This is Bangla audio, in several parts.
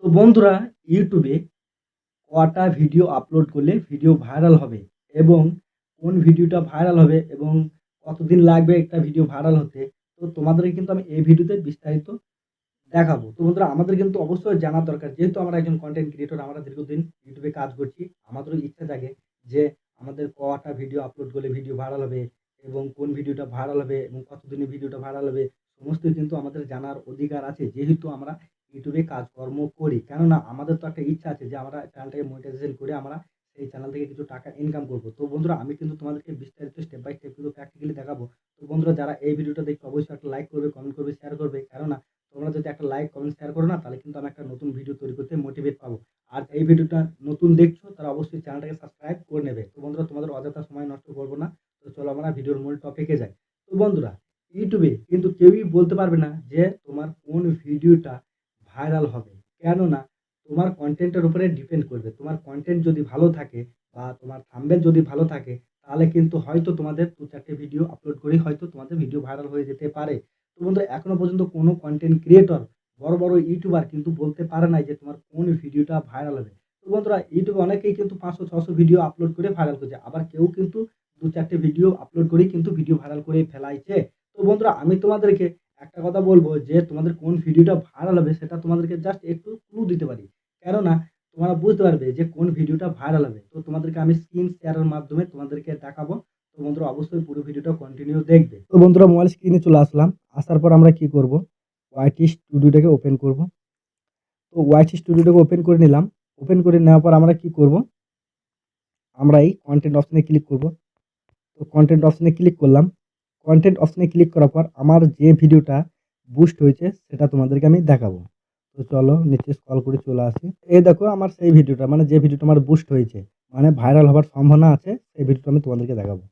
তো বন্ধুরা, ইউটিউবে কটা ভিডিও আপলোড করলে ভিডিও ভাইরাল হবে এবং কোন ভিডিওটা ভাইরাল হবে এবং কতদিন লাগবে একটা ভিডিও ভাইরাল হতে, তো তোমাদেরকে কিন্তু আমি এই ভিডিওতে বিস্তারিত দেখাবো। তো বন্ধুরা, আমাদের কিন্তু অবশ্যই জানা দরকার, যেহেতু আমরা একজন কন্টেন্ট ক্রিয়েটর, আমরা দীর্ঘদিন ইউটিউবে কাজ করছি। আমাদেরও ইচ্ছা জাগে যে আমাদের কটা ভিডিও আপলোড করলে ভিডিও ভাইরাল হবে এবং কোন ভিডিওটা ভাইরাল হবে এবং কতদিনে ভিডিওটা ভাইরাল হবে, সমস্তই কিন্তু আমাদের জানার অধিকার আছে, যেহেতু আমরা ইউটিউবে কাজকর্ম করি। কেননা আমাদের তো একটা ইচ্ছা আছে যে আমরা চ্যানেলটাকে মনিটাইজেশন করে আমরা সেই চ্যানেল থেকে কিছু টাকা ইনকাম করব। তো বন্ধুরা, আমি কিন্তু তোমাদেরকে বিস্তারিত স্টেপ বাই স্টেপ কিন্তু প্র্যাকটিক্যালি দেখাবো। তো বন্ধুরা, যারা এই ভিডিওটা দেখবে অবশ্যই একটা লাইক করবে, কমেন্ট করবে, শেয়ার করবে। কেননা তোমরা যদি একটা লাইক, কমেন্ট, শেয়ার করো না, তাহলে কিন্তু আমি একটা নতুন ভিডিও তৈরি করতে মোটিভেট পাবো। আর এই ভিডিওটা নতুন দেখছো তারা অবশ্যই চ্যানেলটাকে সাবস্ক্রাইব করে নেবে। তো বন্ধুরা, তোমাদের অযথা সময় নষ্ট করব না। তো চলো আমরা ভিডিওর মূল টপিকে যাই। তো বন্ধুরা, ইউটিউবে কিন্তু কেউই বলতে পারবে না যে তোমার কোন ভিডিওটা ভাইরাল হবে। কেননা তোমার কনটেন্টের উপরে ডিপেন্ড করবে। তোমার কনটেন্ট যদি ভালো থাকে বা তোমার থাম্বনেল যদি ভালো থাকে, তাহলে কিন্তু হয়তো তোমাদের ২-৪ টে ভিডিও আপলোড করেই হয়তো তোমাদের ভিডিও ভাইরাল হয়ে যেতে পারে। তো বন্ধুরা, এখনো পর্যন্ত কোনো কনটেন্ট ক্রিয়েটর, বড়, বড় ইউটিউবার কিন্তু বলতে পারে নাই যে তোমার কোন ভিডিওটা ভাইরাল হবে। তো বন্ধুরা, ইউটিউবে অনেকেই কিন্তু ৫০০-৬০০ ভিডিও আপলোড করে ভাইরাল করছে। আবার কেউ কিন্তু ২-৪ টে ভিডিও আপলোড করেই কিন্তু ভিডিও ভাইরাল করে ফেলাইছে। তো বন্ধুরা, আমি তোমাদেরকে একটা কথা বলব যে তোমাদের কোন ভিডিওটা ভাইরাল হবে সেটা তোমাদেরকে জাস্ট একটু ক্লু দিতে পারি। কেননা তোমরা বুঝতে পারবে যে কোন ভিডিওটা ভাইরাল হবে। তো তোমাদেরকে আমি স্ক্রিন শেয়ারের মাধ্যমে তোমাদেরকে দেখাবো। তো বন্ধুরা, অবশ্যই পুরো ভিডিওটা কন্টিনিউ দেখবে। তো বন্ধুরা, মোবাইল স্ক্রিনে চলে আসলাম। আসার পর আমরা কি করব? ওয়াইটি স্টুডিওটাকে ওপেন করব। তো ওয়াইটি স্টুডিওটাকে ওপেন করে নিলাম। ওপেন করে নেওয়ার পর আমরা কি করব? আমরা এই কনটেন্ট অপশনে ক্লিক করব। তো কনটেন্ট অপশনে ক্লিক করলাম। কনটেন্ট অপশনে ক্লিক করার পর আমার যে ভিডিওটা বুস্ট হয়েছে সেটা তোমাদেরকে আমি দেখাবো। তো চলো নিচে স্ক্রল করে চলে আসি। এই দেখো আমার সেই ভিডিওটা, মানে যে ভিডিওটা আমার বুস্ট হয়েছে, মানে ভাইরাল হবার সম্ভাবনা আছে, সেই ভিডিওটা আমি তোমাদেরকে দেখাবো।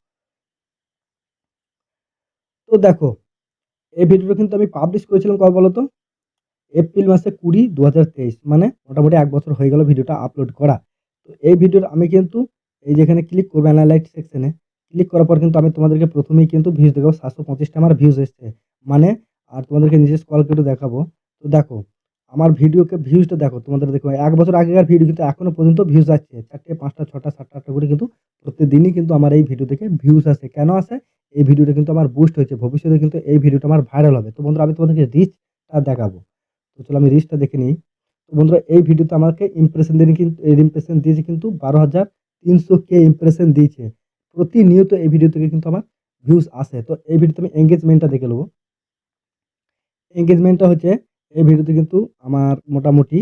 তো দেখো, এই ভিডিওটা কিন্তু আমি পাবলিশ করেছিলাম কবে বলো তো? এপ্রিল মাসে ২০, ২০২৩, মানে মোটামুটি ১ বছর হয়ে গেল ভিডিওটা আপলোড করা। তো এই ভিডিওর আমি কিন্তু এই যে এখানে ক্লিক করব এনালাইট সেকশনে, ক্লিক করার পর কিন্তু আমি তোমাদেরকে ১ম এই কিন্তু ভিউজ দেখাবো। ৭২৫ টা আমার ভিউজ এসছে। মানে আর তোমাদেরকে নিচে স্ক্রল করে দেখাবো। তো দেখো, আমার ভিডিওকে ভিউজটা দেখো, তোমাদের দেখো ১ বছর আগেকার ভিডিও কিন্তু এখনো পর্যন্ত ভিউজ আসছে। ৪ টে, ৫ টা, ৬ টা, ৭ টা, ৮ টা করে কিন্তু প্রত্যেকদিনই কিন্তু আমার এই ভিডিও থেকে ভিউজ আসে। কেন আসে? এই ভিডিওটা কিন্তু আমার বুস্ট হয়েছে। ভবিষ্যতে কিন্তু এই ভিডিওটা আমার ভাইরাল হবে। তো বন্ধুরা, আমি তোমাদেরকে রিচটা দেখাবো। তো চলো আমি রিচটা দেখে নিই। তো বন্ধুরা, এই ভিডিওতে আমাকে ইমপ্রেশন দিয়েছে কিন্তু, এর ইমপ্রেশন দিয়েছে কিন্তু ১২,৩০০ কে ইমপ্রেশন দিয়েছে। প্রতিনিয়ত এই ভিডিও থেকে কিন্তু আমার ভিউজ আসে। তো এই ভিডিওতে আমি এনগেজমেন্টটা দেখে নেব। এনগেজমেন্টটা হচ্ছে এই ভিডিওতে কিন্তু আমার মোটামুটি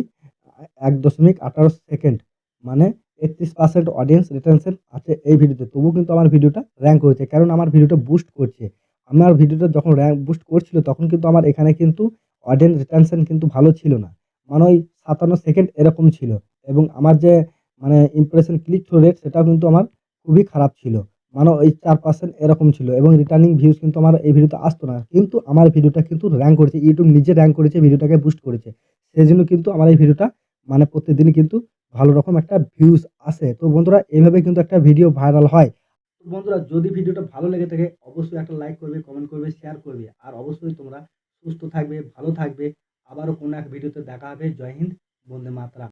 ১.১৮ সেকেন্ড, মানে ৩১% অডিয়েন্স রিটেনশন আছে এই ভিডিওতে। তবুও কিন্তু আমার ভিডিওটা র‍্যাংক করেছে। কারণ আমার ভিডিওটা বুস্ট করছে। আমার ভিডিওটা যখন র‍্যাংক বুস্ট করছিল তখন কিন্তু আমার এখানে কিন্তু অডিয়েন্স রিটেনশন কিন্তু ভালো ছিল না। মানে ওই ৫৭ সেকেন্ড এরকম ছিল। এবং আমার যে মানে ইমপ্রেশন ক্লিক থ্রু রেট সেটাও কিন্তু আমার খুবই খারাপ ছিল। মানে ওই ৪% এরকম ছিল এবং রিটার্নিং ভিউজ কিন্তু আমার এই ভিডিওতে আসতো না। কিন্তু আমার ভিডিওটা কিন্তু র‍্যাংক করেছে। ইউটিউব নিজে র‍্যাংক করেছে, ভিডিওটাকে বুস্ট করেছে। সেজন্য কিন্তু আমার এই ভিডিওটা মানে প্রত্যেকদিনই কিন্তু ভালো রকম একটা ভিউজ আসে। তো বন্ধুরা, এভাবে কিন্তু একটা ভিডিও ভাইরাল হয়। তো বন্ধুরা, যদি ভিডিওটা ভালো লেগে থাকে অবশ্যই একটা লাইক করবে, কমেন্ট করবে, শেয়ার করবে। আর অবশ্যই তোমরা সুস্থ থাকবে, ভালো থাকবে। আবারও কোনো এক ভিডিওতে দেখা হবে। জয় হিন্দ, বন্দে মাতরম।